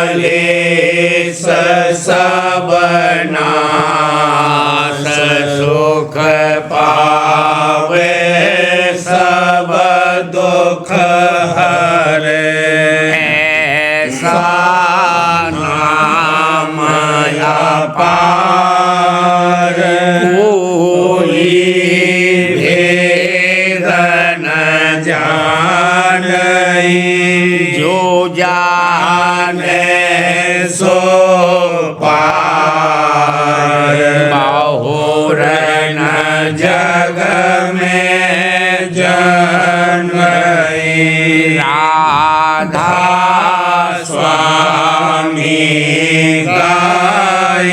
कलेश सब नाश सुख पावे सब दुख हरे ऐसा नाम अपार कोई भेद न जाने जो जाने सो पार बहुर न जग में जन्म राधा स्वामी गाय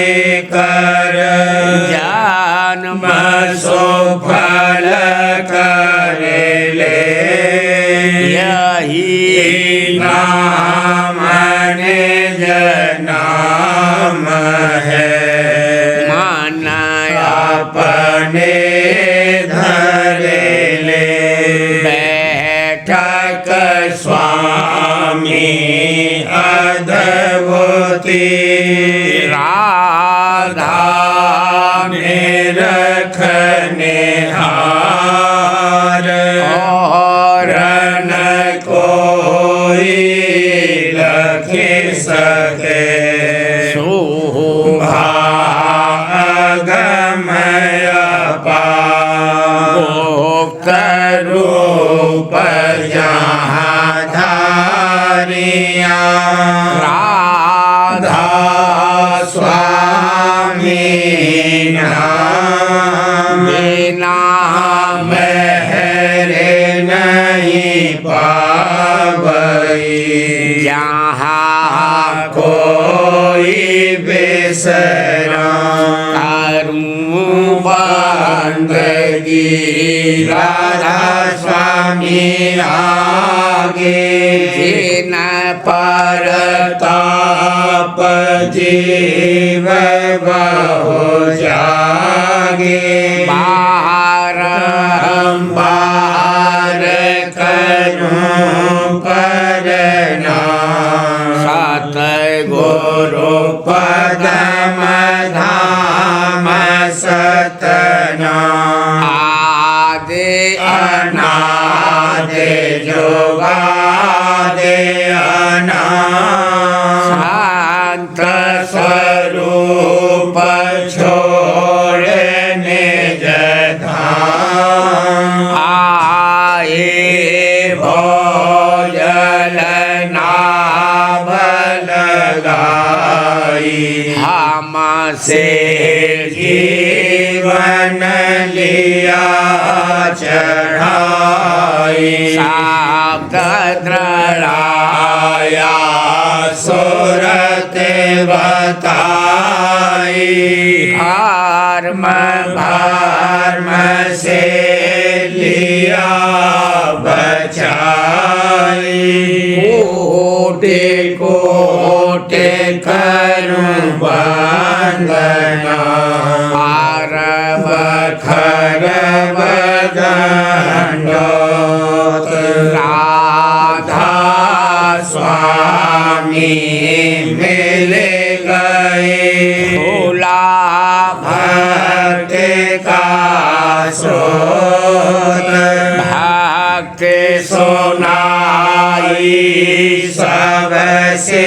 कर जन्म सुफल कर ले यही नाम निज नाम है मन अपने धरे ले बैठक स्वामी अद्भुति राधा में रखने हार और न कोई लखे सके शोभा अगमय पार गुप्त रूप जहाँ धारिया राधा स्वामी नाम बिना मेरे नहीं पावई जहाँ कोई बेसरा करूं बंदगी राधा स्वामी आगे जिन पर ताप जीव बहु जागे बारंबार करूं करना सतगुरु पदम धाम सतना आदि अनादि जोगादि अनादि शांत स्वरूप छोड़े निज धाम आए भोजल नाभ लगाई हमसे जीवन लिया चढ़ाई शाब्द द्रढ़ाया सुरत बताई धर्म धर्म से लिया बचाई कोटि कोटि करूं वंदना आरव खरव दंडोत राधा स्वामी मिल गए भोला भक्त का स्रोत भक्त सुनाई सबसे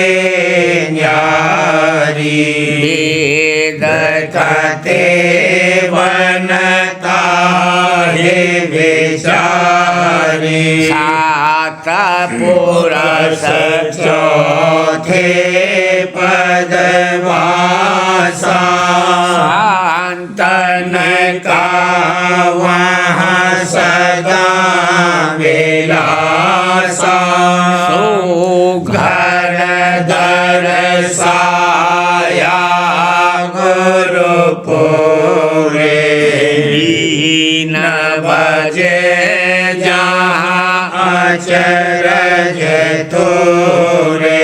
न्यारी वेद कते बनता है बेचारी सात पुरुष चौथे पदवासा संतन का वहाँ सदा विलासा सुघर दरसाया गुरुपुरे न बजे जहाँ अचरज तोरे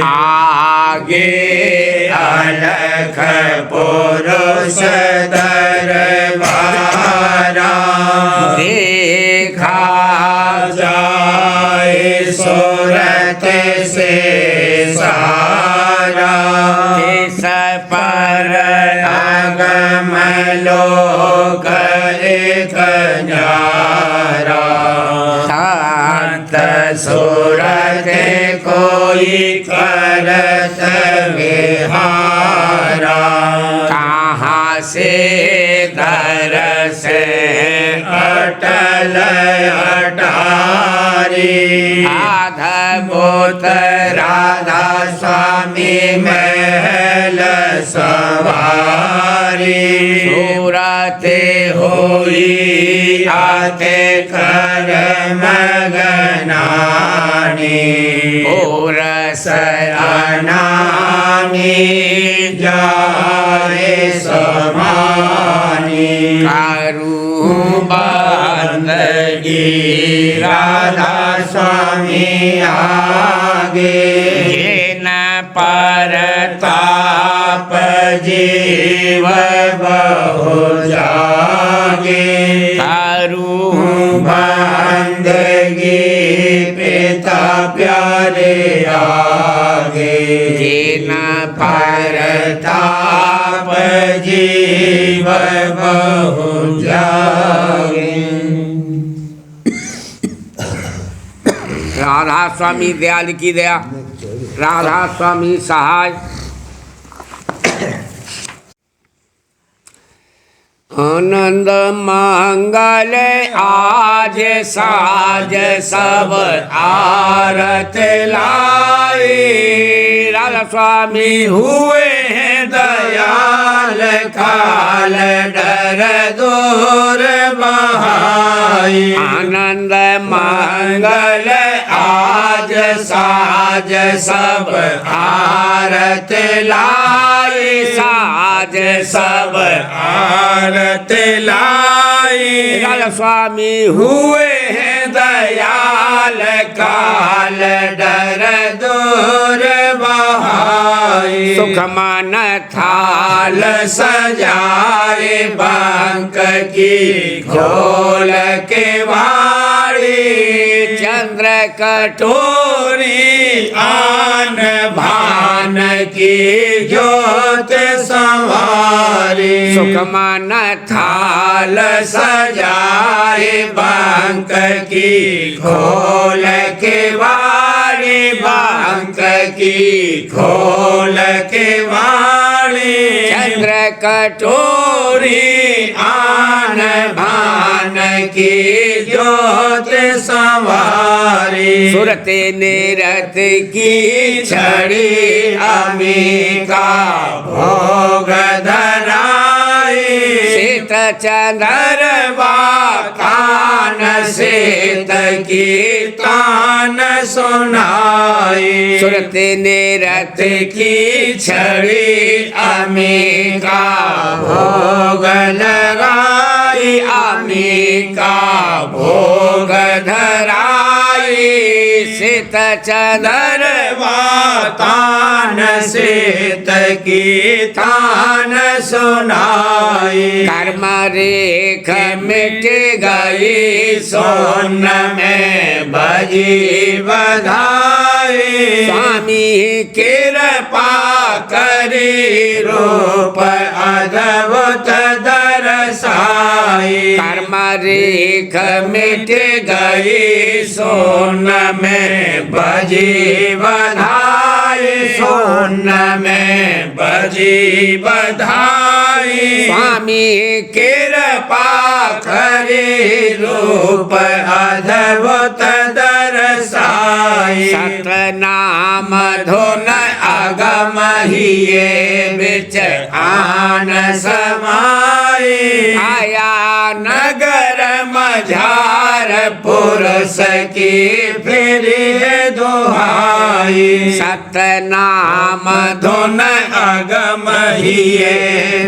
आगे अलख पुरुष दरबारा देखा जाए सूरत से सारा जिस पर अगम लोक एक न्यारा संत सूरत कोई करत विहारा कहाँ से दरस अटल अटारी अद्भुत राधा स्वामी महल सवारी सूरत होई आते कर मगनानी पुरस अनामी जाए समानी करू बंदगी राधा स्वामी आगे जिन पर ताप जीव बहु जागे करू बंदगी पिता प्यारे आगे जिन पर ताप जीव बहु जागे। राधा स्वामी दयाल की दया, राधा स्वामी सहाय। आनंद मंगल आज साज सब आरत लाई। राधा स्वामी हुए हैं दयाल काल डर दूर बहाई आनंद मंगल आज साज सब आरत लाई साज सब आरत लाई राधा स्वामी हुए हैं दयाल काल डर दूर बहाई सुख मन थाल सजाए बांक की खोल के वाड़ी चंद्र कटो टोरी आन भान की ज्योत संवारी सुख मन थाल सजाए बांक की खोल के वाड़ी बांक की खोल के वाड़ी चंद्र कटो टोरी आन भान की ज्योत संवारी सुरते निरत की छड़ी अमिका भोग धराई शीत चंद्र दरबा कान सेत की तान सुनाई सुरते निरत की छड़ी अमिका भोग लगाई अमिका भोग धराई शीत चंद्र दरबा तान सेत की तान सुनाई कर्म रेख मिट गई सोन में बजी बधाई स्वामी कृपा करी रूप अद्भुत दरसाई कर्म रेख मिट गई सोन में बजी बधाई सोन में बजी बधाई स्वामी कृपा करी रूप अद्भुत दरसाई सतनाम धुन अगम हिये बिच आन समाई आया नगर मझार पुरुष की फिर दुहाई सतनाम धुन अगम हिये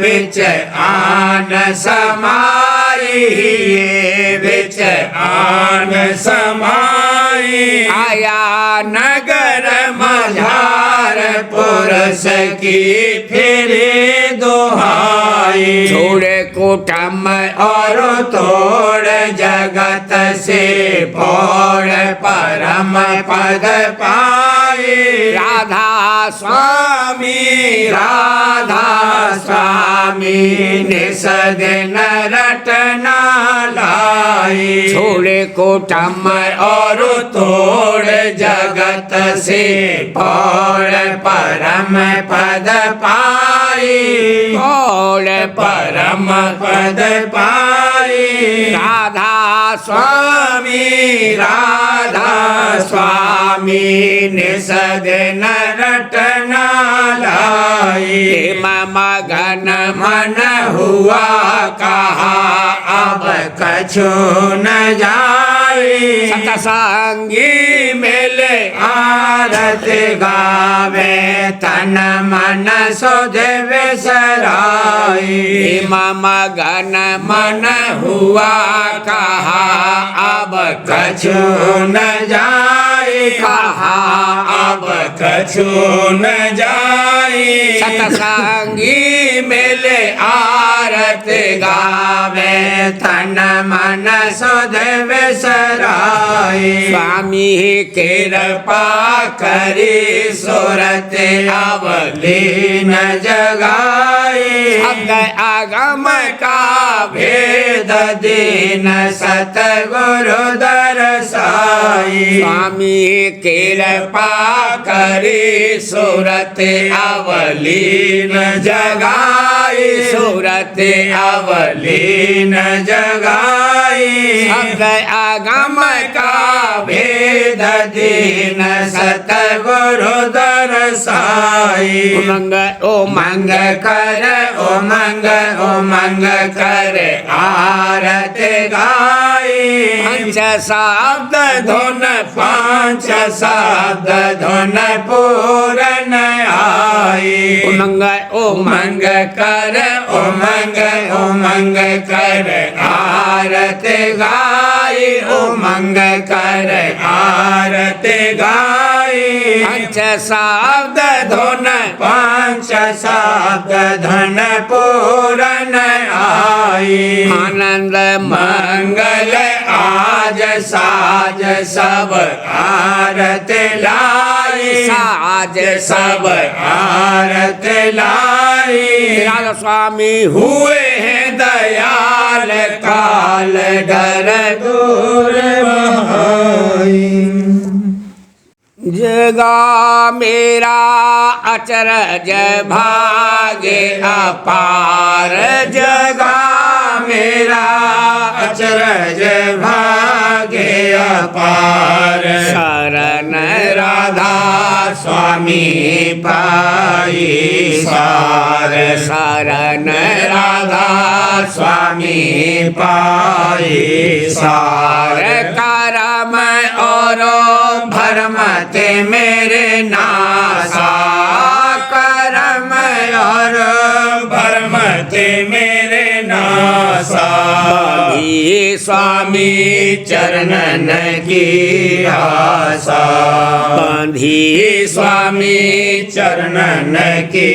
बिच आन समाई हिये बिच आन समाई नगर मझार पुरुष की फिर दुहाई छोड़े कुटुंब और तोड़ जगत से फोड़ परम पद पाए राधा स्वामी राधा स्वामी निस दिन रटना लाई छोड़े कुटुंब और तोड़ जगत से फोड़ परम पद पाई छोड़ परम पद पाई राधा स्वामी राधा स्वामी निसदन रटना लाई मगन मन हुआ कहा अब कछु न जाए सतसंगी मेले आरत गावे तन मन सुध विसराई मगन मन हुआ कहा अब कछु न जाए कहा अब कछु न जाए सतसंगी मेले आरत गावे तन मन सुध विसराई स्वामी कृपा करी सुरत अवलीन जगाई शब्द आगम का भेद दीन सतगुरु दरसाई स्वामी कृपा करी सूरत अवलीन जगाई सूरत अवलीन जगाई शब्द आगम का भेद दीन सतगुरु दरसाई उमंग उमंग कर उमंग उमंग कर आरत गाई पंच शब्द धुन पांच शब्द धुन पूरन आई उमंग उमंग कर उमंग उमंग कर आरत गाई उमंग कर आरत गाई पंच शब्द धुन पांच शब्द धन पूरन आई आनंद मंगल आज साज सब आरत लाई साज सब आरत लाई राधा स्वामी हुए हैं दयाल काल डर दूर बहाई जगा मेरा अचरज भागे अपार जगा मेरा अचरज भागे अपार शरण राधा स्वामी पाई सार शरण राधा स्वामी पाई सार करम और भरमते मेरे नासा करम और भरमते मेरे नासा भी स्वामी चरणन की आशा बंधी स्वामी चरणन की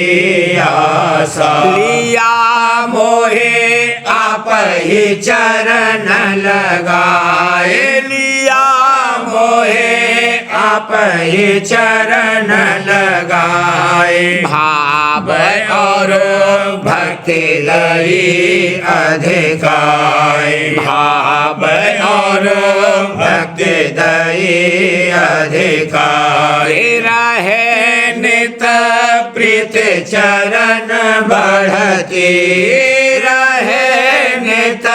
आशा लिया मोहे आप ही चरण लगाए लिया मोहे आप ही चरण लगाए भाव और भक्ति लई अधिकाय भाव और भक्ति दई अधिकाय रहे नित प्रीत चरण बढ़ती रहे नित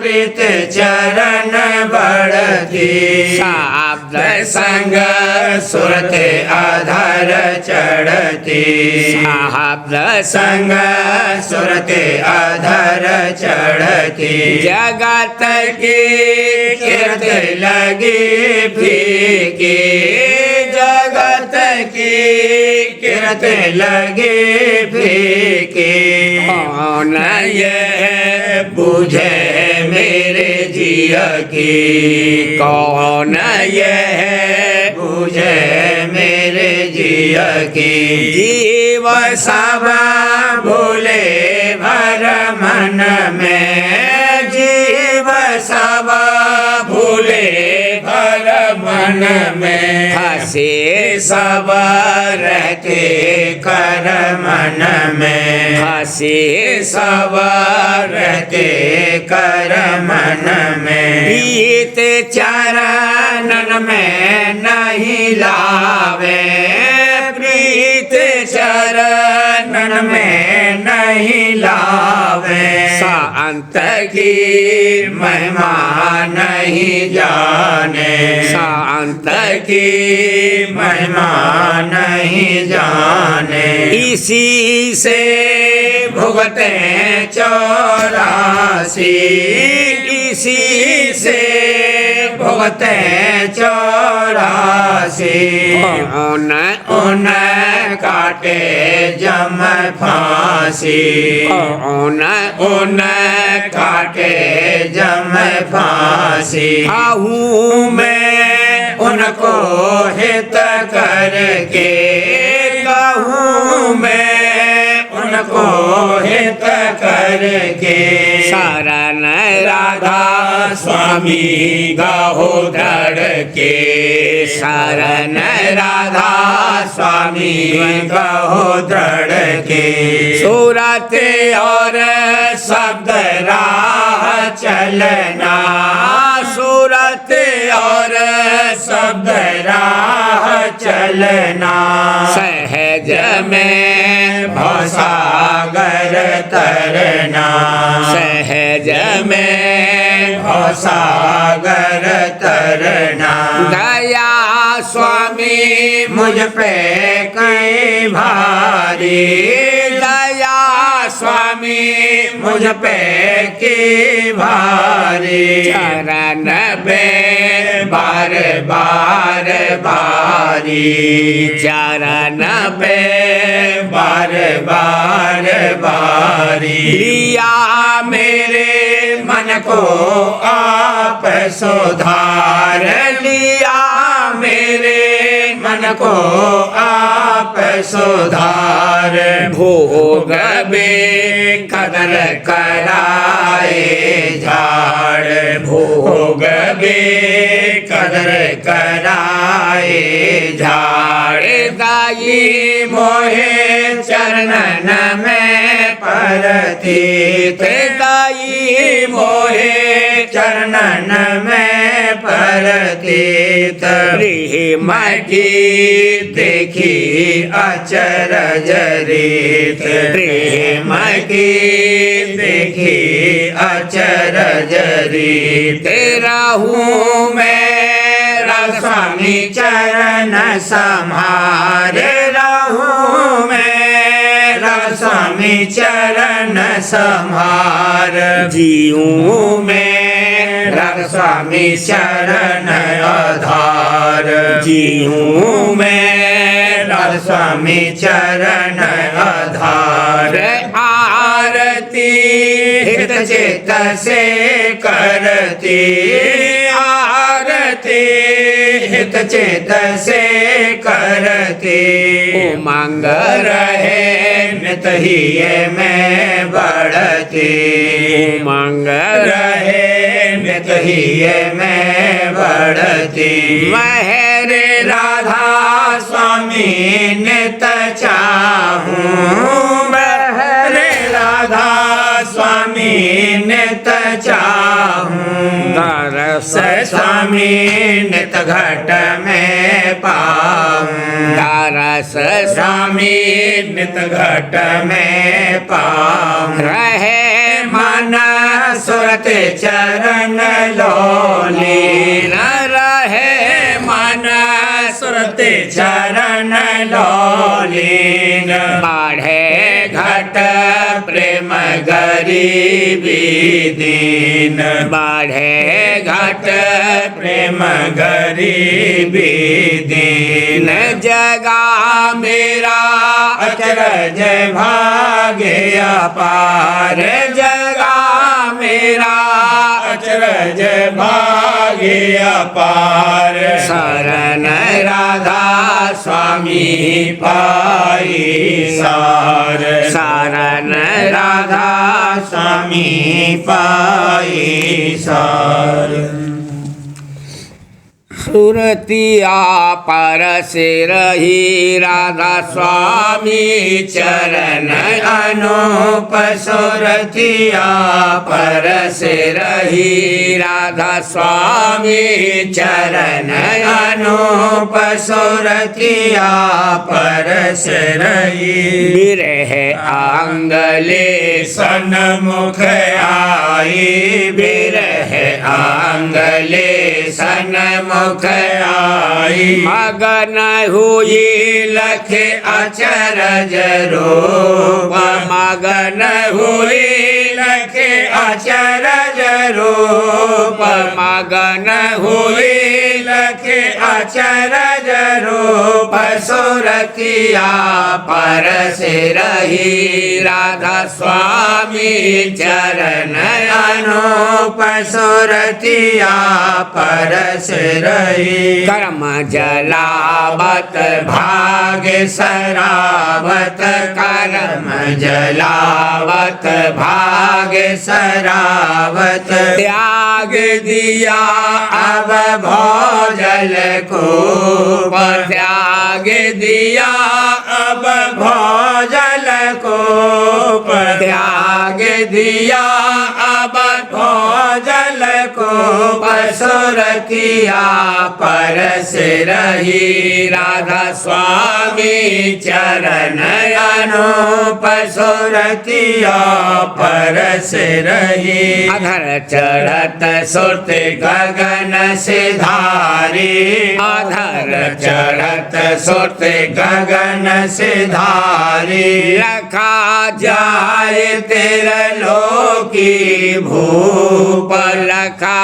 प्रीत चरण बढ़ती शब्द संग सुरत आधार चढ़ती शब्द संग सुरत आधार चढ़ती जगत की कीर्ति लगी फीकी जगत की कीर्ति लगी फीकी कौन ये बुझे मेरे जिया की कौन ये बुझे की। जीव सब भूले भर मन में, जीव सब भूले भर मन में, फंसे सब रहते कर मन में, फंसे सब रहते कर मन में। प्रीत चरणन में नहीं लावे, प्रीत चरणन में नहीं लावे, शांत की महिमा नहीं जाने, शांत की महिमा नहीं जाने। इसी से भुगते 84, इसी से भुगते 84, उन काटे जम फांसी, उन काटे जम फांसी। आहूँ मैं उनको हित करके कहूँ, मैं उनको हित करके, शरण राधा स्वामी गाहो धड़ के, शरण राधा स्वामी गाहो दृढ़ के। सूरत और शब्द राह चलना, सूरत और शब्द राह चलना, सहज में भवसागर तरना, सहज में भवसागर तरना। दया स्वामी मुझ पे कई भारी, दया स्वामी मुझ पे की भारी, चरण पे बार बार बारी, चरण पे बार बार बारी। लिया मेरे मन को आप सुधार, लिया मेरे मन को आप सुधार। भोग बे कदर कराए झाड़, भोग बे कदर कराए झाड़। दाई मोहे चरणन में परतीत, दाई मोहे चरणन में परतीत। प्रेम की देखी अचरज रीत, प्रेम की देखी अचरज रीत। रहूं मेरा स्वामी चरण संहारे, रहूं मेरा स्वामी चरण संहार। जीऊं मेरा स्वामी चरण आधार, जीऊं मेरा स्वामी चरण आधार। आरती हित चित से करती, आरती हित चित से करती। उमंग रहे नित ही में बढ़ती, उमंग रहे नित ही में बढ़ती। महरे राधा स्वामी नित चाहूं, महरे राधा स्वामी नित चाहूं। दरस स्वामी नित घट में पाऊं, दरस स्वामी नित घट में पाऊं। रहे मन सुरत चरण लोली, न रहे मन सुरत चरण लोलीन। बढ़े घट प्रेम गरीबी दीन, बढ़े घट प्रेम गरीबी दीन। जगा मेरा अचरज भाग्य अपार, जगा मेरा अचरज भाग्य अपार। शरण राधा स्वामी स्वामी पाई सार शरण राधा स्वामी पाई सार सुरतिया पर से रही राधा स्वामी चरण अनूप सुरतिया पर से रही राधा स्वामी चरण अनूप सुरतिया पर से रही विरह आंगले सन्मुख आई विरह आंगले सन्मुख आई मगन हुई लख अचरज रूप मगन हुई लख अचरज रूप मगन हुई लख अचरज रूप सुरतिया पर से रही राधा स्वामी चरण अनूप सुरतिया पर से रही कर्म जलावत भाग सरावत कर्म जलावत भाग सरावत त्याग दिया अब भोजल को त्याग दिया अब भोजल को त्याग दिया अब भोजल को सुरतिया पर से रही राधा स्वामी चरण अनूप सुरतिया पर से रही अधर चढ़त सुरत गगन से धारी अधर चढ़त सुरत गगन से धारी लखा जाए तेरे लोकी भूप लखा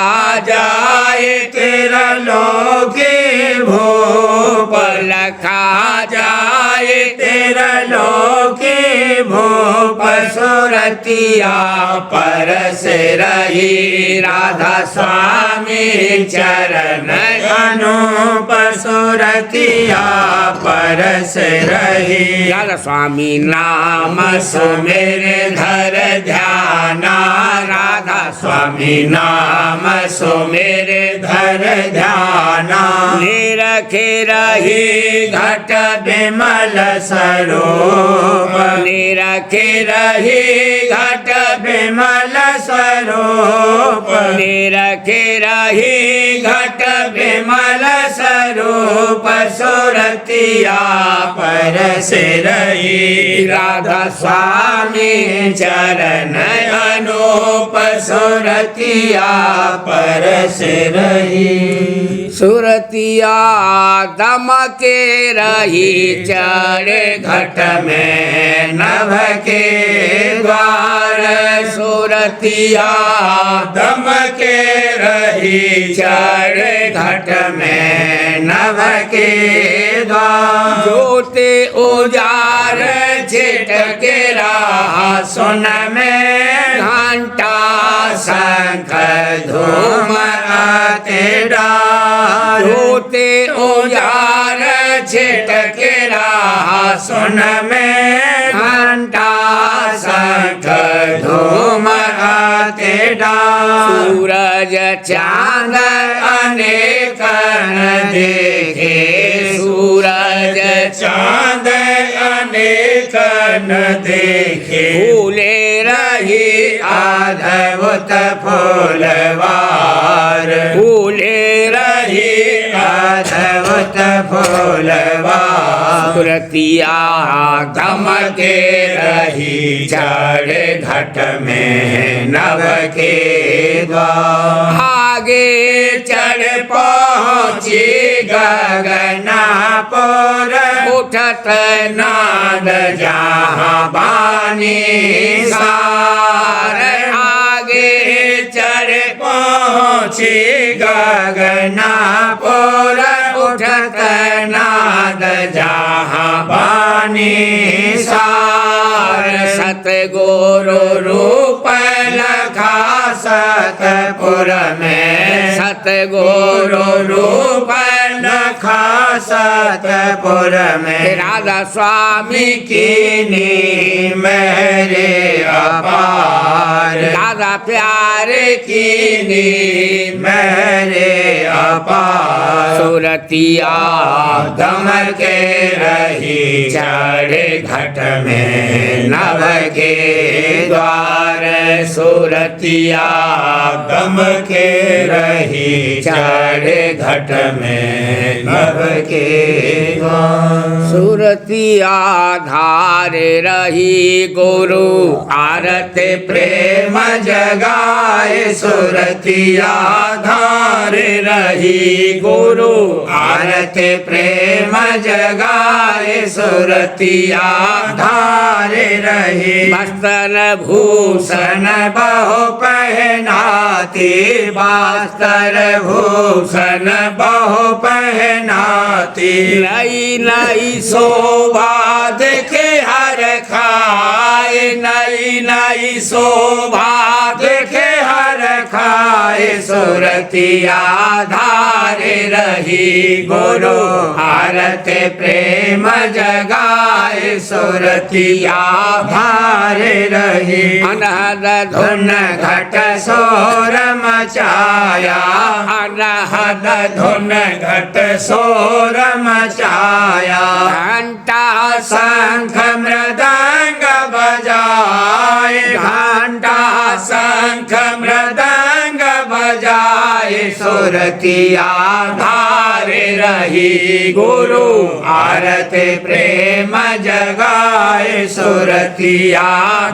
जाए तेरा लोकी भूप लखा जाए तेरा लोकी भूप सुरतिया पर से रही राधा स्वामी चरण अनूप सुरतिया पर से रही राधा स्वामी नाम सुमेरे धर ध्याना राधा स्वामी नाम सुमेरे धर ध्याना निरखे रही घट विमल स्वरूप निरखे रही घट विमल स्वरूप निरखे रही घट विमल स्वरूप सुरतिया पर से रही राधा स्वामी चरण अनूप सुरतिया पर से रही सुरतिया दम के रही चढ़े घट में नभ के द्वार सुरतिया दम के रही चढ़े घट में नभ के द्वार ज्योति उजार छिटके रहा सुन में घंटा शंख धूम आते डार ज्योति उजार छिटके रहा सुन में घंटा शंख धूम आते डार सूरज चांद अनेक देखे सूरज चांद अनेक न देखे फूले रही अद्भुत फूलवार फूले रही अद्भुत फूलवार सुरतिया धमके रही चढ़े घट में नभ के द्वार आगे चढ़ पहुँची गगनापुर उठत नाद जहाँ बानी सार आगे चढ़ पहुँची गगनापुर उठत नाद जहाँ बानी सार सतगुरु रूप लखा सतपुर में सतगुरु रूप लखा रखा सतपुर में राधा स्वामी कीनी मेरे अपार दादा प्यारे कीनी मेरे अपार सूरतिया दमर के रही चढ़े घट में नव के द्वार सूरतिया दम के रही चढ़े घट में नव के द्वार सूरतिया धार रही गुरु आरते प्रेम जगाए सुरतिया धार रही गुरु आरते प्रेम जगाए सुरतिया धार रही बस्तन भूषण बहु पहनाती बास्तर भूषण बहु पहनाती नई नई शोभा देखे हर खाए नई नई शोभा देखे हर खाए सुरतिया धार रही गुरु आरते प्रेम जगाए सुरतिया धार रही अनहद धुन घट सोर मचाया अनहद धुन घट सोर मचाया घंटा शंख मृदंग बजाए घंटा शंख मृदंग बजाए सुरतिया धार रही गुरु आरते प्रेम जगाए सुरतिया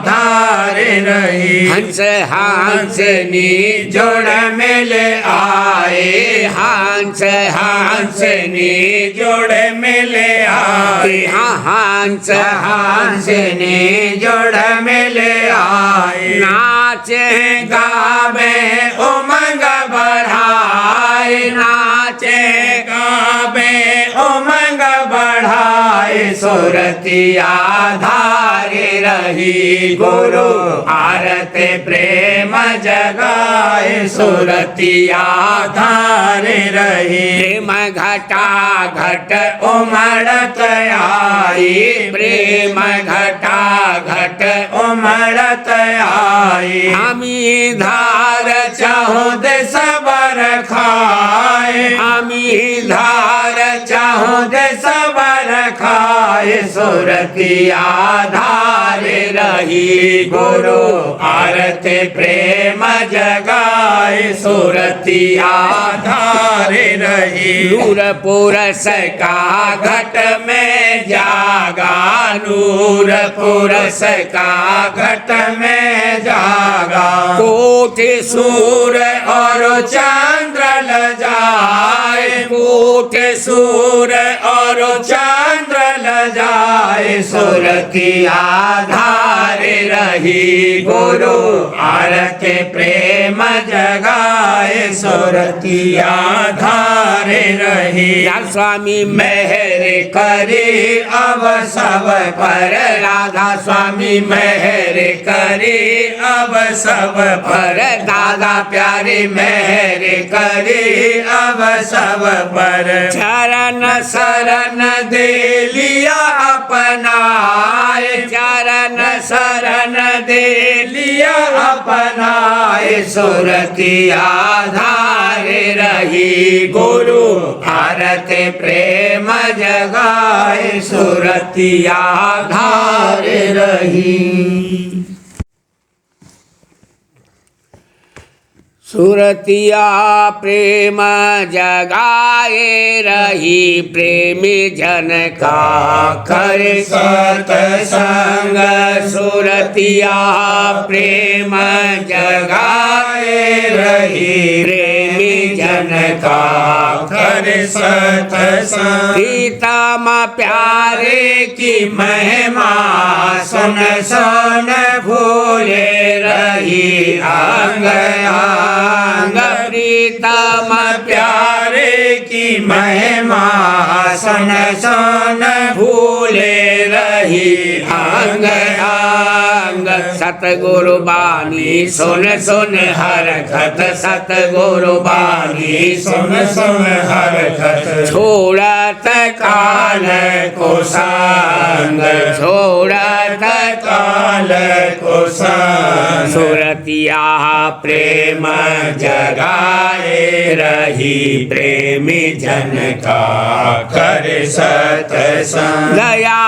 धार रही हंस हंस नी जोड़ मिले आए हंस हंस नी जोड़ मिले आए हंस हंस नी जोड़ मिले आए नाचे गावे उमंग बढ़ाए नाचे गावे उमंग बढ़ाए सुरतिया धार रही गुरु आरते प्रेम जगाए सुरतिया धार रही प्रेम घटा घट उमड़त आई प्रेम घटा घट उमड़त आई हमी धार चाहूं दे सबर खाए हमी धार चाहूं दे सबर खाए सुरतिया धार रही गुरु आरते प्रेम जगाए सुरतिया धार रही नूर पुरस का घट में जागा नूर पुरस का घट में जागा कोटि सूर और चंद्र ल जाए कोटि सूर और चंद्र ल जाए सुरतिया धार रही गुरु आरते प्रेम जगाए सुरतिया धार रही स्वामी मेहर करी अब सब पर राधा स्वामी मेहर करी अब सब पर दादा प्यारे मेहर करी अब सब पर चरण शरण दे लिया अपनाए चरण शरण दे लिया अपनाए सुरतिया धार रही गुरु आरते प्रेम जगाए सुरतिया धार रही सुरतिया प्रेम जगाए रही प्रेमी जन का कर सतसंग सुरतिया प्रेम जगाए रही प्रेमी जन का कर सतसंग प्रीतम प्यारे की महिमा सुन सुन भूले रही अंग अंग प्रीतम प्यारे की महिमा सुन सुन भूले रही अंग अंग अंग सतगुरु बानी सुन सुन हरखत सतगुरु बानी सुन सुन हरखत छोड़त काल को संग छोड़त काल को संग सुरतिया प्रेम जगाए रही प्रेमी जन का कर सतसंग दया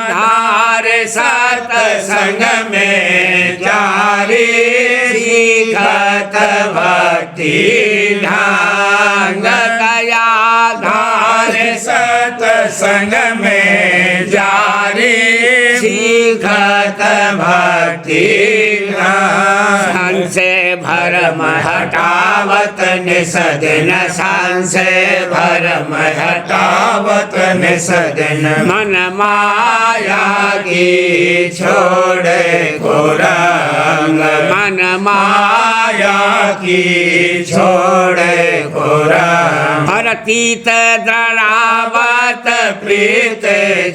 धार सतसंग में जारी सीखत भक्ति ढंग दया धार सतसंग में जारी सीखत भक्ति संसे भरम हटावत निसदन सांसे भरम हटावत निसदन मन माया की छोड़े कुरंग मन माया की छोड़े कुरंग भरतीत द्रणावत प्रीत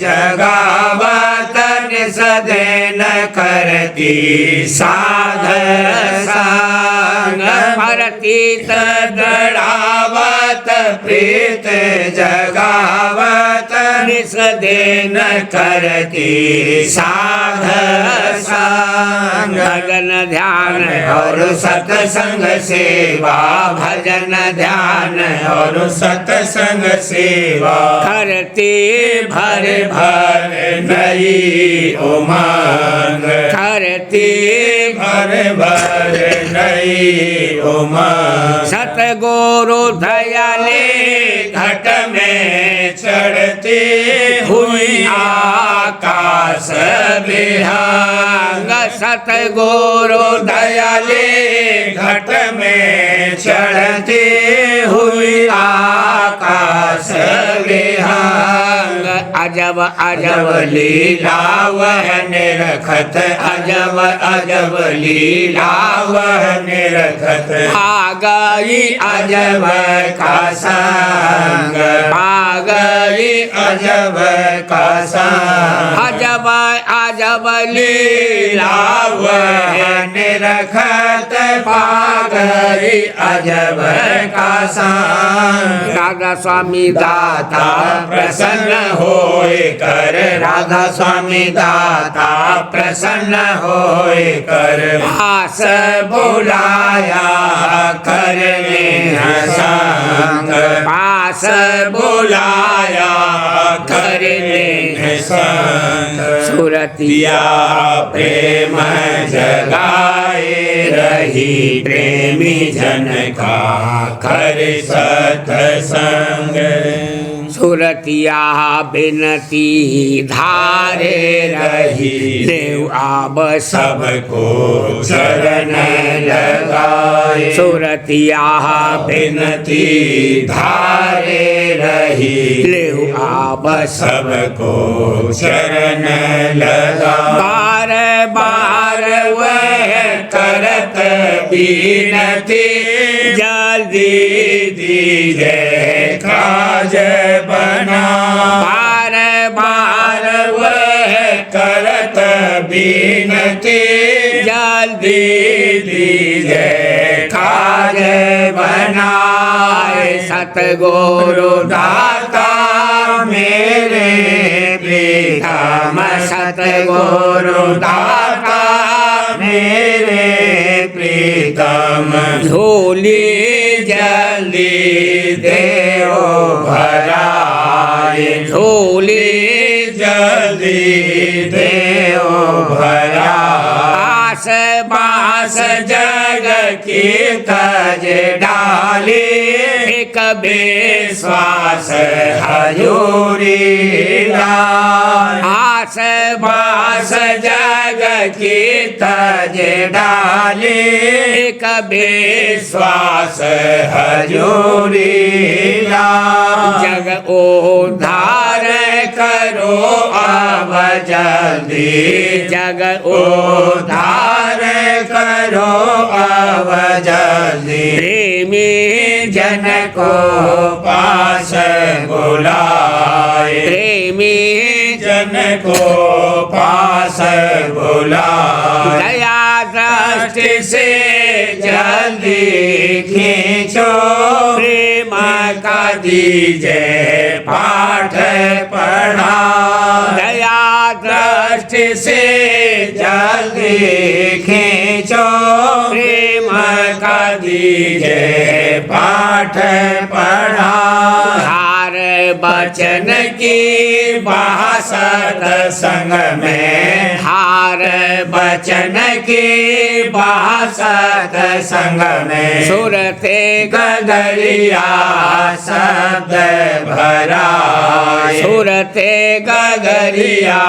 जगावत निसदन करती साध संग भरतीत दृढ़ावत प्रीत जगावत निसदेन करती साध संग भजन ध्यान और सत्संग सेवा भजन ध्यान और सत्संग सेवा करते भर भर नई उमंग करते भर भर नई उमंग सतगुरु दयाले घट में चढ़ती हुई आकाश विहंग सतगुरु दयाले घट में चढ़ती हुई आकाश विहंग अजब अजब लीला वह निरखत अजब अजब लीला वह निरखत आ गई अजब का संग आ गई अजब का संग अजब अजब लीला वह निरखत पा गई अजब का संग राधा स्वामी दाता प्रसन्न होए कर राधा स्वामी दाता प्रसन्न होए कर आस बुलाया करने संग आस बुलाया करने संग सुरतिया प्रेम जगाए रही प्रेमी जन का कर सत्संग सुरतिया बिनती धारे रही देव आब सबको चरण लगाए सुरतिया बिनती धारे रही देव आब सबको चरण लगा बार बार वह करत बीनती जल्दी दीजिए काज बना बार बार वह करत बीनती जल्दी दीजिए काज बनाए सतगुरु दाता मेरे प्रीतम सतगुरु दाता मेरे प्रीतम झोली जल्दी देओ भराए झोली जल्दी देओ भराए आस बास जग की तज डाली एक विश्वास हजूरी लाए आस बास जग की तज डाली एक विश्वास हजूरी लाए जग उद्धार करो अब जल्दी जग उद्धार करो अब जल्दी प्रेमी जन को पास बुलाए प्रेमी बचन को पास बुला, दया दृष्टि से जल्दी खींचो, प्रेम का दीजिए पाठ पढ़ा, दया दृष्टि से जल्दी खींचो, प्रेम का दीजिए पाठ पढ़ा, हार बचन की बासत संग में, हार बचन की बासत संग में, सुरते गगरिया शब्द भरा, सुरते गगरिया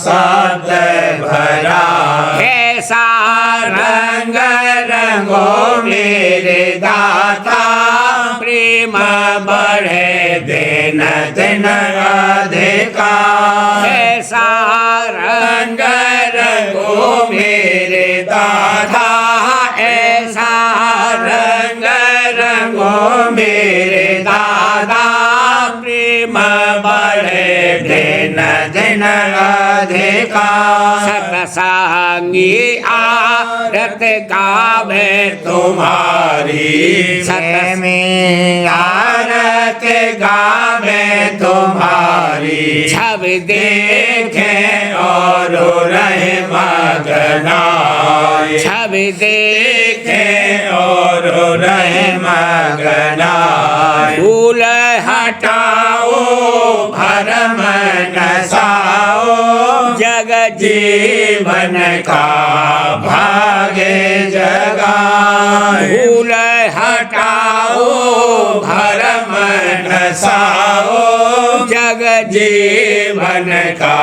शब्द भरा, ऐसा रंग रंगो मेरे दाता, प्रेम बढ़े दिन दिन अधिकार, ऐसा रंग रंगो मेरे दाता, ऐसा रंग रंगो मेरे दादा, प्रेम बढ़े दिन दिन अधिकार, सतसंगी आरत गावे तुम्हारी, सत आरत गावे तुम्हारी, छब देखे और रहे मगनाए, छब देखे और रहे मगनाए, फूल हटाओ भरम नसाओ, जग जीवन का भागे जगाए, फूल हटाओ भरम नसाओ, जग जीवन का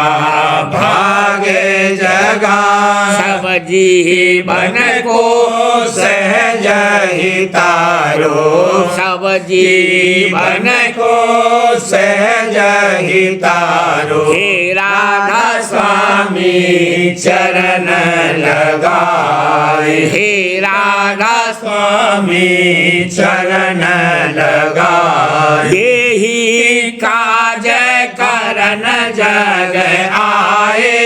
भागे जगाए, सब जीवन को सहज ही तारो, सब जीवन को सहज ही तारो, हे राधा स्वामी चरण लगाए, हे राधा स्वामी चरण लगाए, यही काज करन जग आए,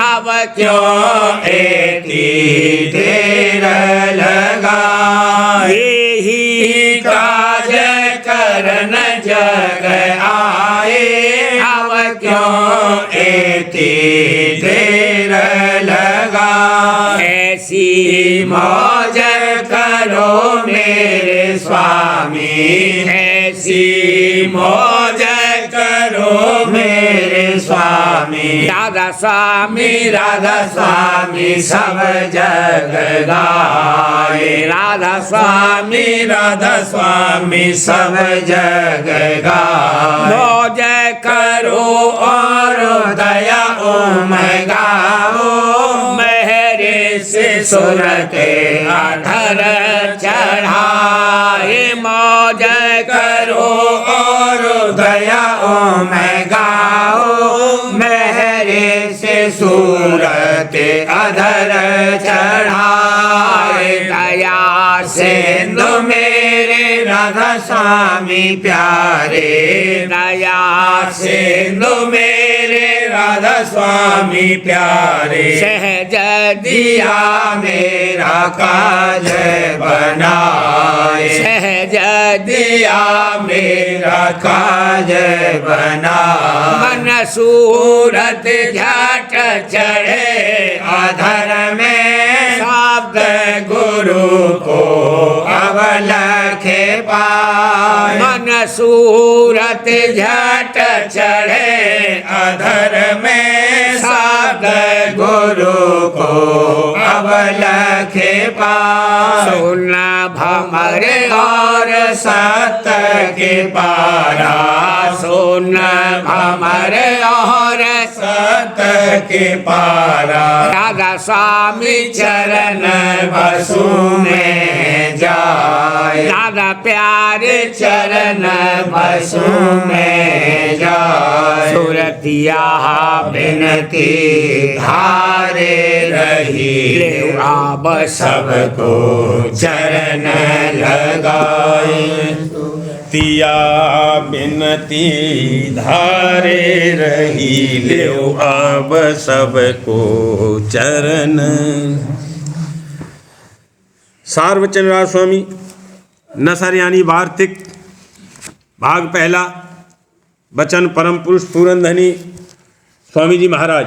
अब क्यों एती देर लगाए, यही काज करन जग आए, अब क्यों एती देर लगाए, ऐसी मौज करो मेरे स्वामी, ऐसी मौज करो मेरे स्वामी, राधा स्वामी राधा स्वामी सब जग गाए, राधा स्वामी राधा स्वामी सब जग गाए, मौज करो और दया ओम गाओ, मेरे से सुरते अधर चढ़ाए, मौज करो और दया ओम गाओ, मेरे से सूरत अधर चढ़ाए, दया सिंधु मेरे राधा स्वामी प्यारे, दया सिंधु मेरे राधा स्वामी प्यारे, सहज दिया मेरा काज बनाए, सहज दिया मेरा काज बनाए, मन सूरत झट चढ़े अधर में, शब्द गुरु को अवलखे पाए, मन सूरत झट चढ़े अधर में, शब्द गुरु को अवलखे पाए, सुना भमर और सत्य के पारा, सुना भमर और सत्य के पारा, राधा स्वामी चरण बसु में जाए, राधा प्यारे चरण बसु में जाए, सूरतिया बिनती धारे रही, अब सबको चरण लगाए। भक्तिया बिनती धारे रही ले अब सबको चरण। सार वचन राज स्वामी नसर यानी वार्तिक भाग पहला। वचन परम पुरुष पूरनधनी स्वामी जी महाराज,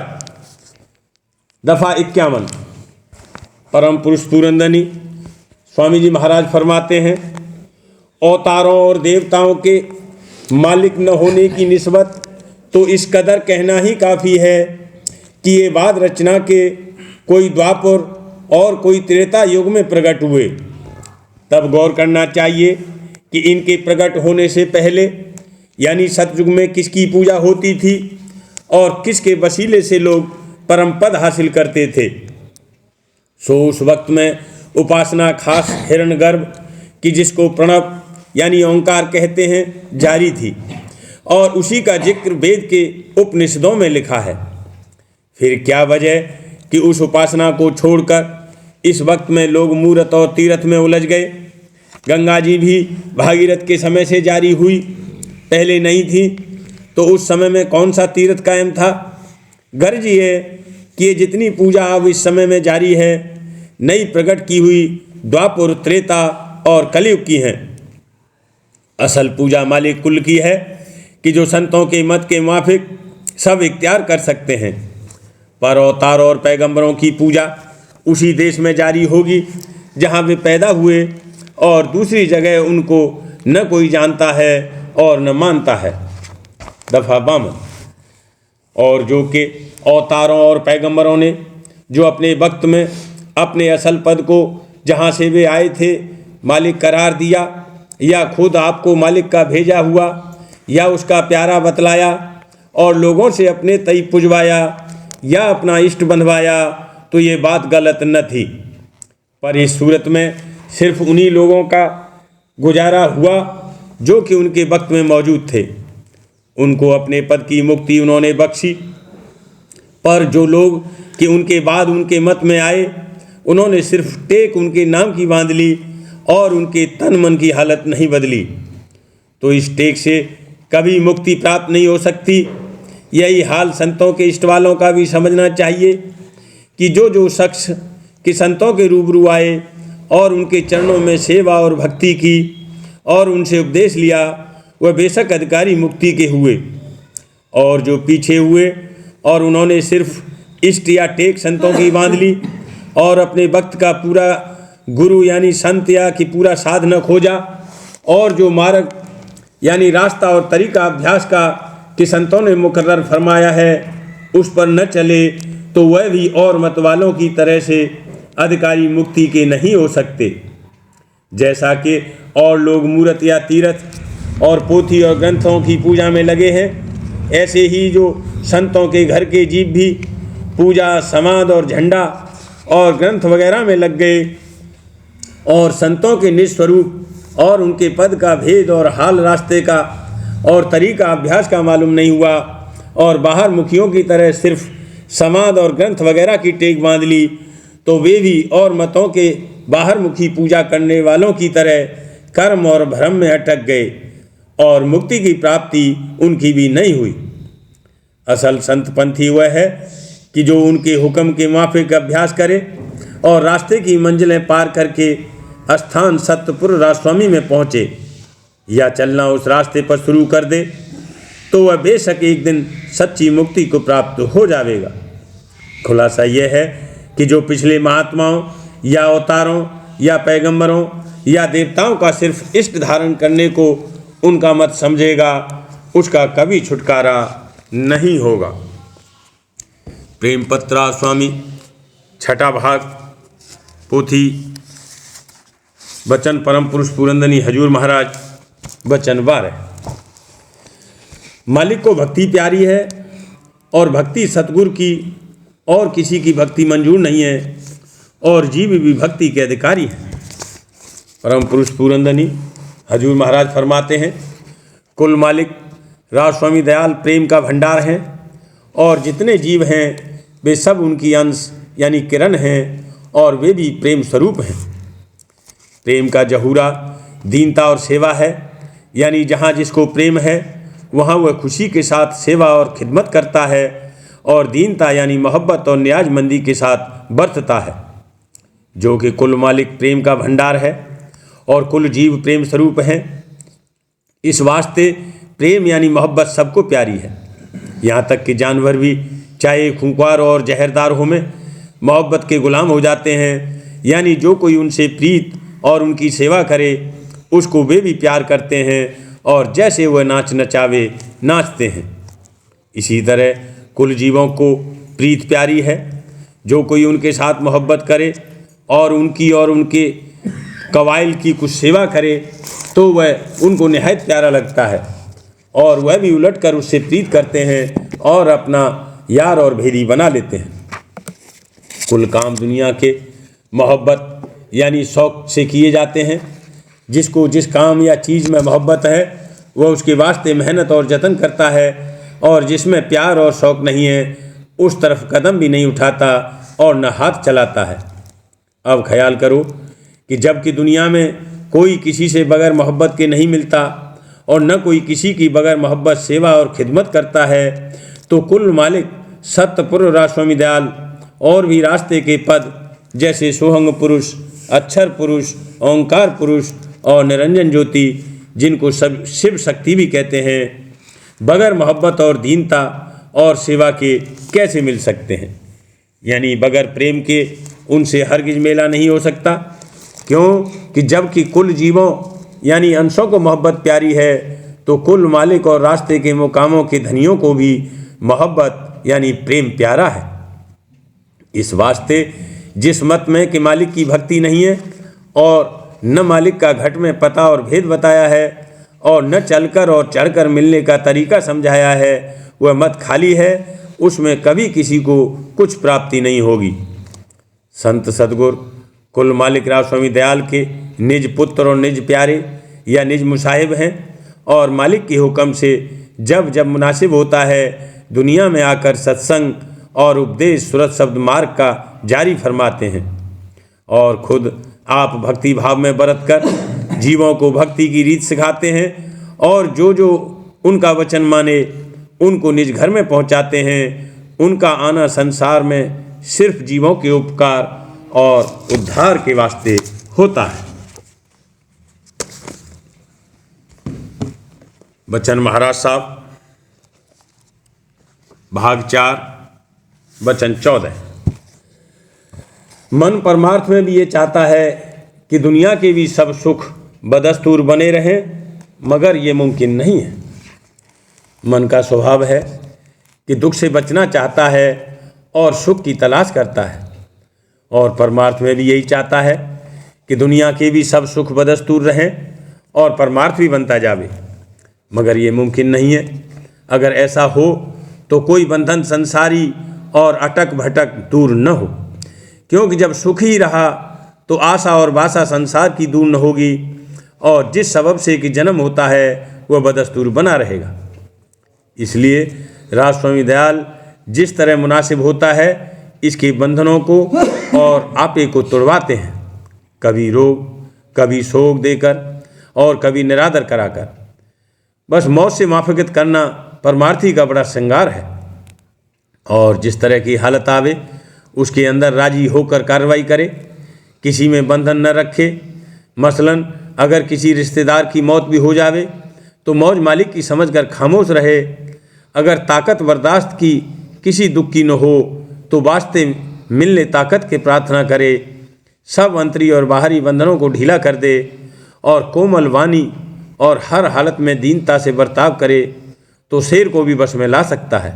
दफा 51। परम पुरुष पूरनधनी स्वामी जी महाराज फरमाते हैं, अवतारों और देवताओं के मालिक न होने की निस्बत तो इस कदर कहना ही काफ़ी है कि ये बाद रचना के कोई द्वापर और कोई त्रेता युग में प्रकट हुए। तब गौर करना चाहिए कि इनके प्रकट होने से पहले यानी सतयुग में किसकी पूजा होती थी और किसके वसीले से लोग परम पद हासिल करते थे। सो उस वक्त में उपासना खास हिरण्यगर्भ की, जिसको प्रणव यानी ओंकार कहते हैं, जारी थी और उसी का जिक्र वेद के उपनिषदों में लिखा है। फिर क्या वजह कि उस उपासना को छोड़कर इस वक्त में लोग मूरत और तीर्थ में उलझ गए। गंगा जी भी भागीरथ के समय से जारी हुई, पहले नहीं थी, तो उस समय में कौन सा तीर्थ कायम था। गर्ज ये कि ये जितनी पूजा अब इस समय में जारी है नई प्रकट की हुई द्वापर, त्रेता और कलयुग की हैं। असल पूजा मालिक कुल की है कि जो संतों के मत के माफिक सब इख्तियार कर सकते हैं। पर अवतार और पैगंबरों की पूजा उसी देश में जारी होगी जहाँ वे पैदा हुए और दूसरी जगह उनको न कोई जानता है और न मानता है। दफा 52। और जो कि अवतारों और पैगंबरों ने जो अपने वक्त में अपने असल पद को जहाँ से वे आए थे मालिक करार दिया, या खुद आपको मालिक का भेजा हुआ या उसका प्यारा बतलाया और लोगों से अपने तई पुजवाया या अपना इष्ट बंधवाया, तो ये बात गलत न थी। पर इस सूरत में सिर्फ उन्हीं लोगों का गुजारा हुआ जो कि उनके वक्त में मौजूद थे। उनको अपने पद की मुक्ति उन्होंने बख्शी। पर जो लोग कि उनके बाद उनके मत में आए, उन्होंने सिर्फ टेक उनके नाम की बांध ली और उनके तन मन की हालत नहीं बदली। तो इस टेक से कभी मुक्ति प्राप्त नहीं हो सकती। यही हाल संतों के इष्ट वालों का भी समझना चाहिए कि जो शख्स कि संतों के रूबरू आए और उनके चरणों में सेवा और भक्ति की और उनसे उपदेश लिया, वह बेशक अधिकारी मुक्ति के हुए। और जो पीछे हुए और उन्होंने सिर्फ इष्ट या टेक संतों की बांध ली और अपने वक्त का पूरा गुरु यानी संत या कि पूरा साधना खोजा, और जो मार्ग यानी रास्ता और तरीका अभ्यास का कि संतों ने मुकर्रर फरमाया है उस पर न चले, तो वह भी और मत वालों की तरह से अधिकारी मुक्ति के नहीं हो सकते। जैसा कि और लोग मूर्त या तीर्थ और पोथी और ग्रंथों की पूजा में लगे हैं, ऐसे ही जो संतों के घर के जीव भी पूजा, समाध और झंडा और ग्रंथ वगैरह में लग गए और संतों के निस्वरूप और उनके पद का भेद और हाल रास्ते का और तरीका अभ्यास का मालूम नहीं हुआ और बाहर मुखियों की तरह सिर्फ समाध और ग्रंथ वगैरह की टेक बांध ली, तो वे भी और मतों के बाहर मुखी पूजा करने वालों की तरह कर्म और भ्रम में अटक गए और मुक्ति की प्राप्ति उनकी भी नहीं हुई। असल संत पंथी वह है कि जो उनके हुक्म के माफिक अभ्यास करे और रास्ते की मंजिलें पार करके स्थान सत्यपुर राजस्वामी में पहुँचे या चलना उस रास्ते पर शुरू कर दे, तो वह बेशक एक दिन सच्ची मुक्ति को प्राप्त हो जाएगा। खुलासा यह है कि जो पिछले महात्माओं या अवतारों या पैगंबरों या देवताओं का सिर्फ इष्ट धारण करने को उनका मत समझेगा, उसका कभी छुटकारा नहीं होगा। प्रेम पत्रा स्वामी, छठा भाग, पोथी वचन परम पुरुष पूरनधनी हजूर महाराज, वचन 12। मालिक को भक्ति प्यारी है और भक्ति सतगुरु की और किसी की भक्ति मंजूर नहीं है और जीव भी भक्ति के अधिकारी हैं। परम पुरुष पूरनधनी हजूर महाराज फरमाते हैं, कुल मालिक राज स्वामी दयाल प्रेम का भंडार हैं और जितने जीव हैं वे सब उनकी अंश यानी किरण हैं और वे भी प्रेम स्वरूप हैं। प्रेम का जहूरा दीनता और सेवा है यानी जहाँ जिसको प्रेम है वहाँ वह खुशी के साथ सेवा और खिदमत करता है और दीनता यानी मोहब्बत और न्याजमंदी के साथ बरतता है, जो कि कुल मालिक प्रेम का भंडार है और कुल जीव प्रेम स्वरूप हैं। इस वास्ते प्रेम यानी मोहब्बत सबको प्यारी है, यहाँ तक कि जानवर भी चाहे खूंखार और जहरदार हो में मोहब्बत के गुलाम हो जाते हैं। यानी जो कोई उनसे प्रीत और उनकी सेवा करे उसको वे भी प्यार करते हैं और जैसे वह नाच नचावे नाचते हैं। इसी तरह कुल जीवों को प्रीत प्यारी है। जो कोई उनके साथ मोहब्बत करे और उनकी और उनके कवाइल की कुछ सेवा करे तो वह उनको निहायत प्यारा लगता है और वह भी उलट कर उससे प्रीत करते हैं और अपना यार और भेदी बना लेते हैं। कुल काम दुनिया के मोहब्बत यानी शौक़ से किए जाते हैं। जिसको जिस काम या चीज़ में मोहब्बत है वह उसके वास्ते मेहनत और जतन करता है, और जिसमें प्यार और शौक़ नहीं है उस तरफ कदम भी नहीं उठाता और न हाथ चलाता है। अब ख्याल करो कि जबकि दुनिया में कोई किसी से बगैर मोहब्बत के नहीं मिलता और न कोई किसी की बगैर मोहब्बत सेवा और खिदमत करता है, तो कुल मालिक सत्यपुर राजस्वामी दयाल और भी रास्ते के पद जैसे सोहंग पुरुष, अक्षर पुरुष, ओंकार पुरुष और निरंजन ज्योति, जिनको सब शिव शक्ति भी कहते हैं, बगैर मोहब्बत और दीनता और सेवा के कैसे मिल सकते हैं। यानी बगैर प्रेम के उनसे हरगिज मेला नहीं हो सकता। क्यों कि जबकि कुल जीवों यानी अंशों को मोहब्बत प्यारी है तो कुल मालिक और रास्ते के मुकामों के धनियों को भी मोहब्बत यानी प्रेम प्यारा है। इस वास्ते जिस मत में कि मालिक की भक्ति नहीं है और न मालिक का घट में पता और भेद बताया है और न चलकर और चढ़कर मिलने का तरीका समझाया है, वह मत खाली है, उसमें कभी किसी को कुछ प्राप्ति नहीं होगी। संत सदगुरु कुल मालिक राजस्वामी दयाल के निज पुत्र और निज प्यारे या निज मुसाहिब हैं और मालिक के हुक्म से जब जब मुनासिब होता है दुनिया में आकर सत्संग और उपदेश सूरत शब्द मार्ग का जारी फरमाते हैं और खुद आप भक्ति भाव में बरत कर जीवों को भक्ति की रीत सिखाते हैं और जो जो उनका वचन माने उनको निज घर में पहुंचाते हैं। उनका आना संसार में सिर्फ जीवों के उपकार और उद्धार के वास्ते होता है। बचन महाराज साहब, भाग 4, वचन 14। मन परमार्थ में भी ये चाहता है कि दुनिया के भी सब सुख बदस्तूर बने रहें, मगर ये मुमकिन नहीं है। मन का स्वभाव है कि दुख से बचना चाहता है और सुख की तलाश करता है, और परमार्थ में भी यही चाहता है कि दुनिया के भी सब सुख बदस्तूर रहें और परमार्थ भी बनता जावे, मगर ये मुमकिन नहीं है। अगर ऐसा हो तो कोई बंधन संसारी और अटक भटक दूर न हो, क्योंकि जब सुख ही रहा तो आशा और वासा संसार की दूर न होगी और जिस सबब से कि जन्म होता है वह बदस्तूर बना रहेगा। इसलिए राजस्वामी दयाल जिस तरह मुनासिब होता है इसके बंधनों को और आपे को तोड़वाते हैं, कभी रोग, कभी शोक देकर और कभी निरादर कराकर। बस मौत से मुआफ़क़त करना परमार्थी का बड़ा श्रृंगार है, और जिस तरह की हालत आवे उसके अंदर राजी होकर कार्रवाई करे, किसी में बंधन न रखे। मसलन अगर किसी रिश्तेदार की मौत भी हो जावे तो मौज मालिक की समझकर खामोश रहे। अगर ताकत बर्दाश्त की किसी दुख की न हो तो वास्ते मिलने ताकत के प्रार्थना करे। सब अंतरी और बाहरी बंधनों को ढीला कर दे और कोमल वाणी और हर हालत में दीनता से बर्ताव करे तो शेर को भी बस में ला सकता है।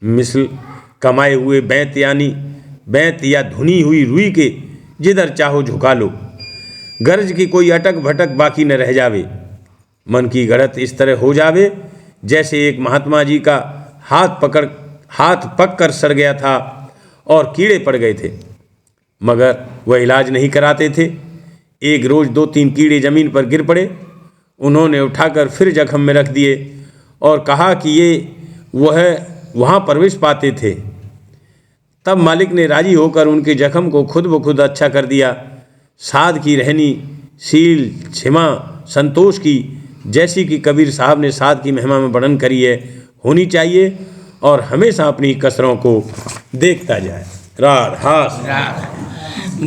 मिसल कमाए हुए बैंत या धुनी हुई रुई के जिधर चाहो झुका लो, गर्ज की कोई अटक भटक बाकी न रह जावे। मन की गढ़त इस तरह हो जावे जैसे एक महात्मा जी का हाथ पक कर सड़ गया था और कीड़े पड़ गए थे, मगर वह इलाज नहीं कराते थे। एक रोज़ 2-3 कीड़े ज़मीन पर गिर पड़े, उन्होंने उठाकर फिर जख्म में रख दिए और कहा कि ये वह वहाँ प्रवेश पाते थे। तब मालिक ने राजी होकर उनके जख्म को खुद ब खुद अच्छा कर दिया। साध की रहनी, शील, क्षमा, संतोष की जैसी कि कबीर साहब ने साध की महिमा में वर्णन करी है होनी चाहिए और हमेशा अपनी कसरों को देखता जाए। राधास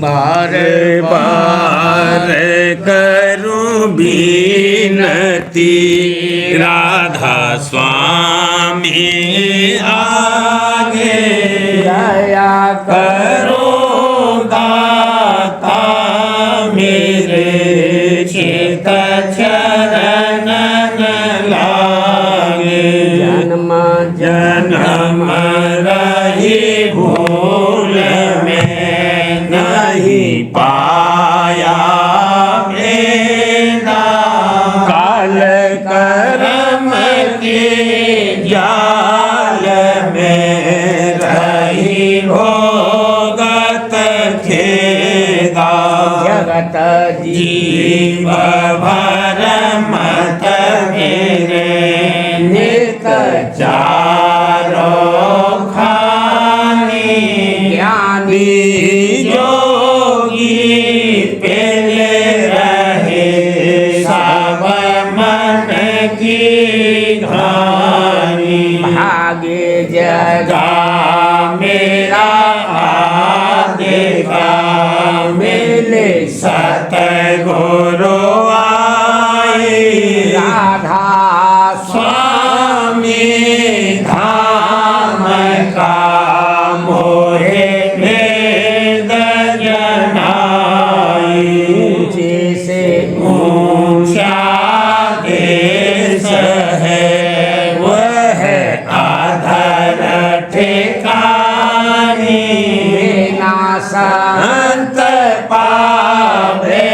बार बार करूं बीनती राधा स्वामी आगे दया करो दाता मेरे चित चरण लागे जन्म जन्म रही भूल में नहीं पाया मेरा काल कर्म के जाल में रही भोगत खेदा जगत जीव भर मत मेरे नित चारो खानी ज्ञानी जोगी पहले रहे सब मन की घानी भागे जगा मेरा आदेगा मिले सतगुरु आए राधा स्वामी धाम का मोहे भेद जनाई जैसे ऊंचा देश है वह आधर ठिकानी बिना संत पावे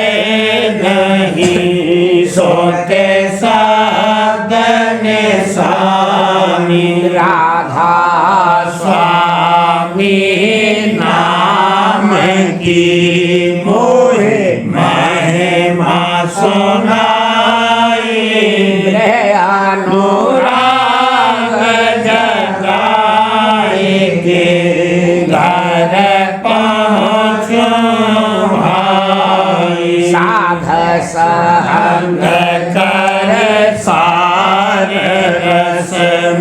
नहीं सोते सदन सामी राधा स्वामी नाम की मोहे महिमा सुनाई अनुराग जगाए के घर पहुँचो भाई साध संग कर सार रस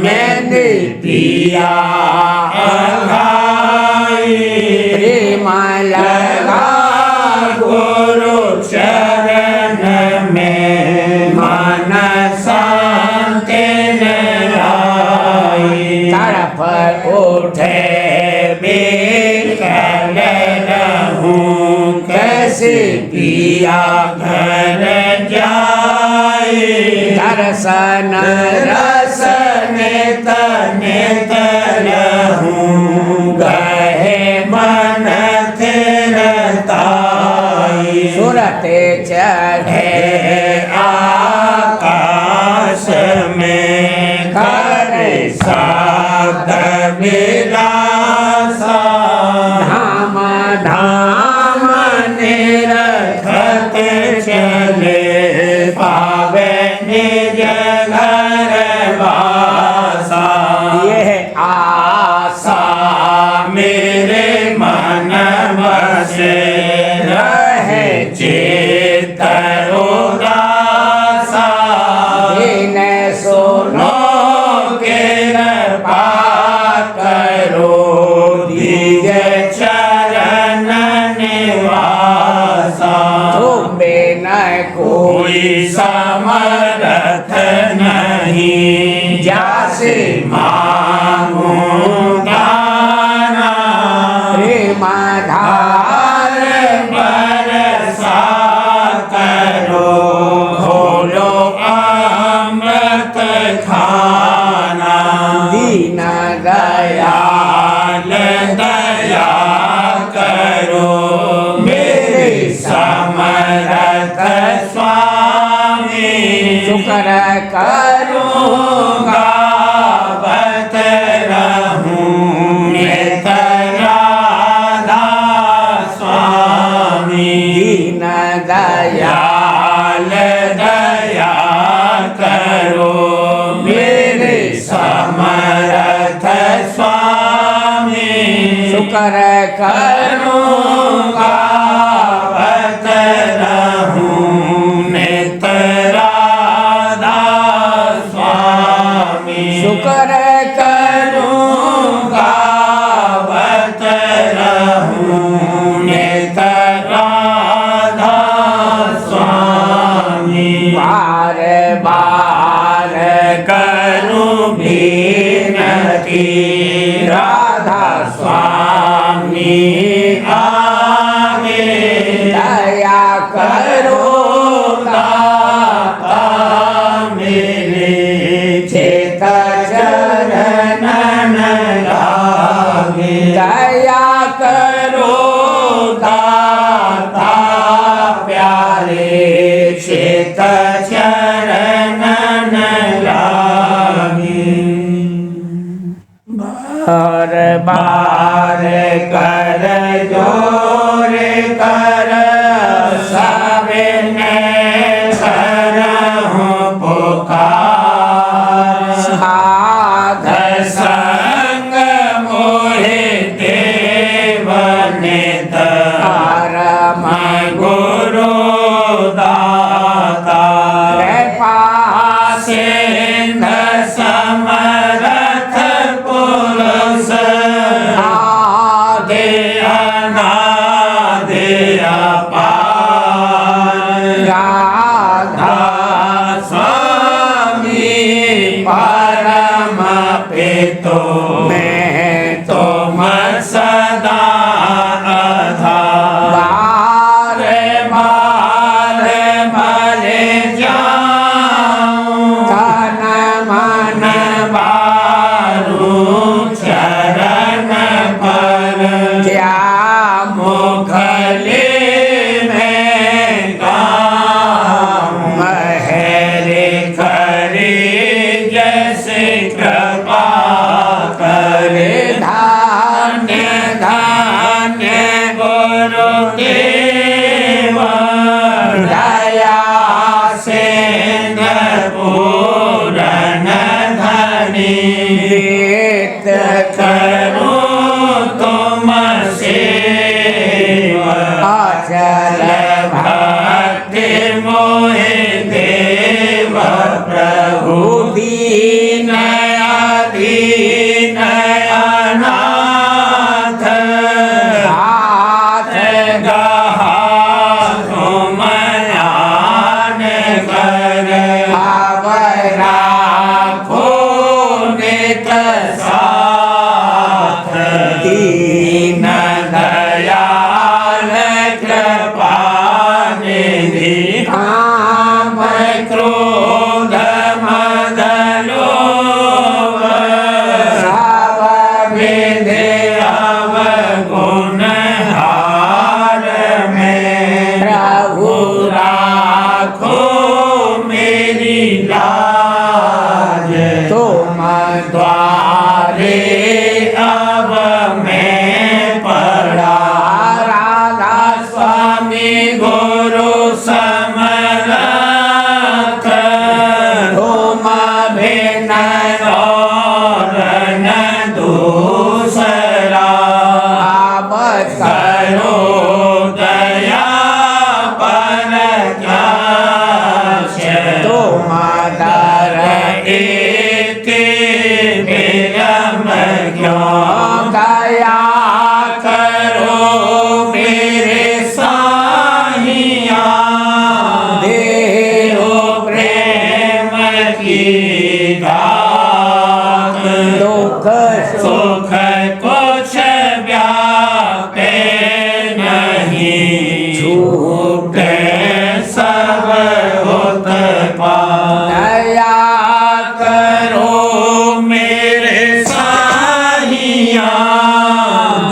में पिया प्रेम लगा गुरु चरण में मन शांति लाई तरफ उठे बेकल रहूं कैसे पिया घर जाए दर्शन रसन नित रहूं गहे मन थिरताई सुरते चढ़े आकाश में करे साध विलासा धाम धाम निरखत चले पावे निज घर वासा यह आशा मेरे मन बसे रहे चेत उदासा दिन सुनो कृपा करो दीज चरण निवासा तुम्हें न कोई समर्थ नहीं जासे मांगूं गाना प्रेम धार बरसा करो खोलो अमृत खाना दीन दयाल दया करो मेरे समर्थ स्वामी शुक्र करूँगा बत रहूं नित राधा स्वामी दीन दयाल दया करो मेरे समर्थ स्वामी शुक्र करूँगा बत रहूं नित राधा की राधा स्वामी आगे दया करो दाता मेरे चेत चरणन लागे दया करो दाता प्यारे चेत चरणन लागे बार बार कर जोर कर सबने करहु पुकार साध संग मोहे देव नित परम गुरु दाता कृपा सिंध समरथ पुरुष आदि अनादि अपार राधा स्वामी परम पितो मैं तुम सदा आधार बार बार मर जाऊं तन मन बारू चरण पर क्या मुखले में गाऊं महरे करे जैसे कृपा करे धान्य धान्य गुरुदेव दया से पूरन धनी करो तुम सेवा अचल भक्ति मोहे देव प्रभु दीन अधीन अनाथ हाथ गहा तुम आन कर आवरा खो नित साथ दीन दयाल कृपा निधि काम क्रोध मद लोभ सब विधि अवगुण हार में प्रभु राखो मेरी लाज तुम द्वारे अब मैं पड़ा राधा स्वामी गुरु समरथ तुम भिन्न और न दूसरा अब करो दया पर तुम दर एक विरम क्यों दया करो मेरे साहिया देहो प्रेम की दात दुख सुख कुछ व्यापे नहीं छूटे सब उत्पाद दया करो मेरे साहिया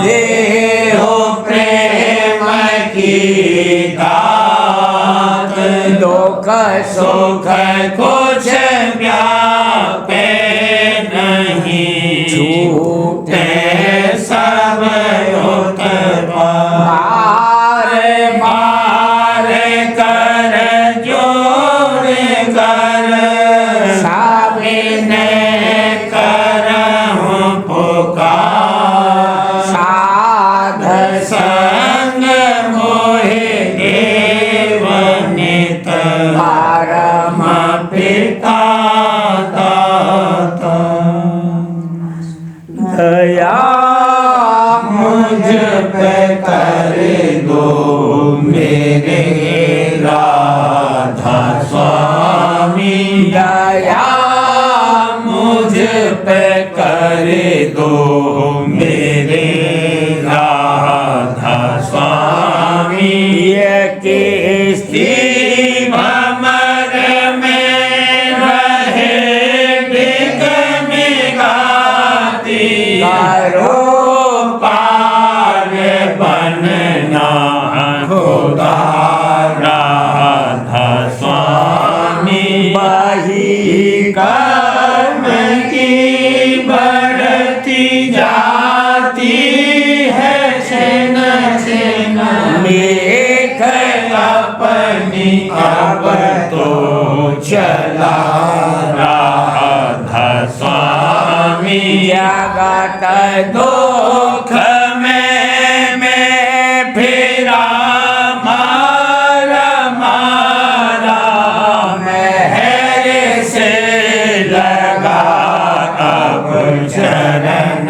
देहो प्रेम की दात दुख सुख कुछ व्यापे नहीं छूटे सब उत्पाद बार कर जोड़ कर साबिने करहु पुकार साध संग मोहे देव नित परम पिता दाता दया मुझ पे कर दो मेरे राधा स्वामी दया मुझ पे कर करे दो मेरे राधा स्वामी। ये किस्ती भमर में रहे डिगमिगाती, करो पार बनना खुदा राधा स्वामी। बही कर्म की बढ़ती जाती है छिन छिन, मेघ अपनी अब तो चला राधा स्वामी। जगत दुख में फिरा मारा मारा, महर से लगा अब चरण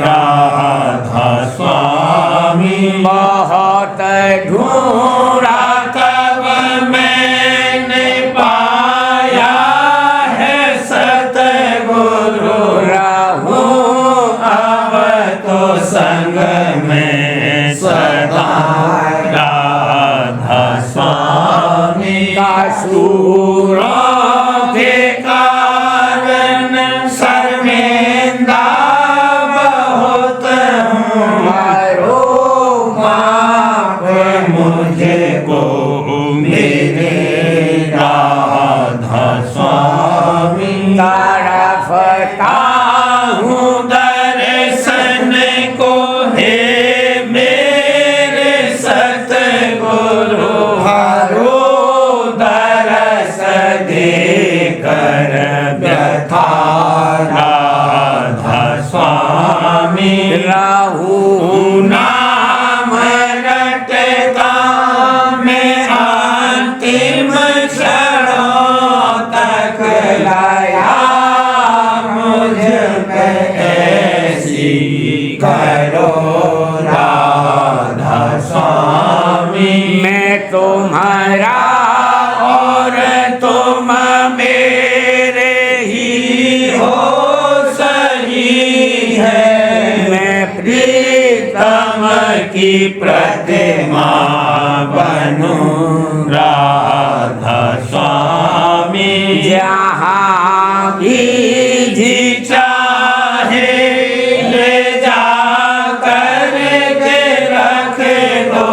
राधा स्वामी। बहुत ढूंढा तब मैंने पाया है सतगुरु, रहूं अब तो संग में सदा राधा स्वामी। कसूरों के कारण शर्मिंदा बहुत हूँ, मरो माफ मुझे को मेरे राधा स्वामी। तरफता हूँ दर्शन को हे मेरे सतगुरु, हरो दरस दे कर व्यथा राधा स्वामी। रहूं नाम रटता मैं अंतिम क्षणों तक, लाया मुझ पे ऐसी करो राधा स्वामी। मैं तुम्हारा और तुम मेरे ही हो सही है, मैं प्रीतम की प्रतिमा बनूं राधा स्वामी। जहाँ भी जी चाहे ले जा कर के रख दो,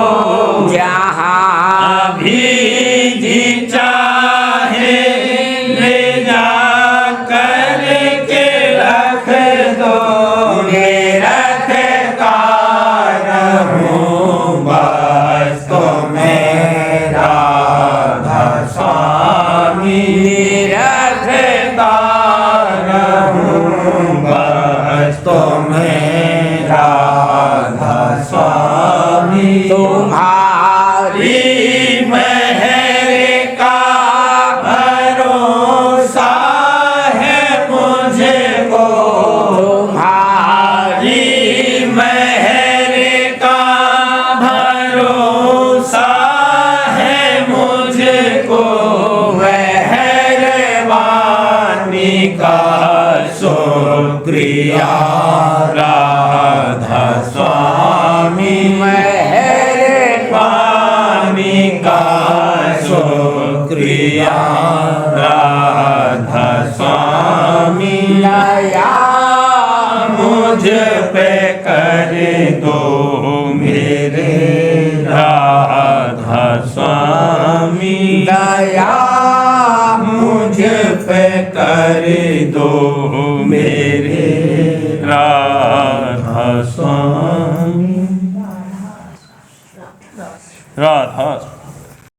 जहाँ भी जी चाहे ले जा कर के रख दो। रखता रहूं बस तो मैं राधा स्वामी। रखता रहूं बस तो मैं राधा स्वामी। तुम्हारी महर का भरोसा है मुझे को, तुम्हारी महर का भरोसा है मुझे को। मेहरबानी का शुक्रिया राधा स्वामी। मेहरबानी का शुक्रिया राधा स्वामी। दया मुझ पे कर दो मेरे राधा स्वामी। दया मुझ पे कर दो मेरे राधा स्वामी। राधा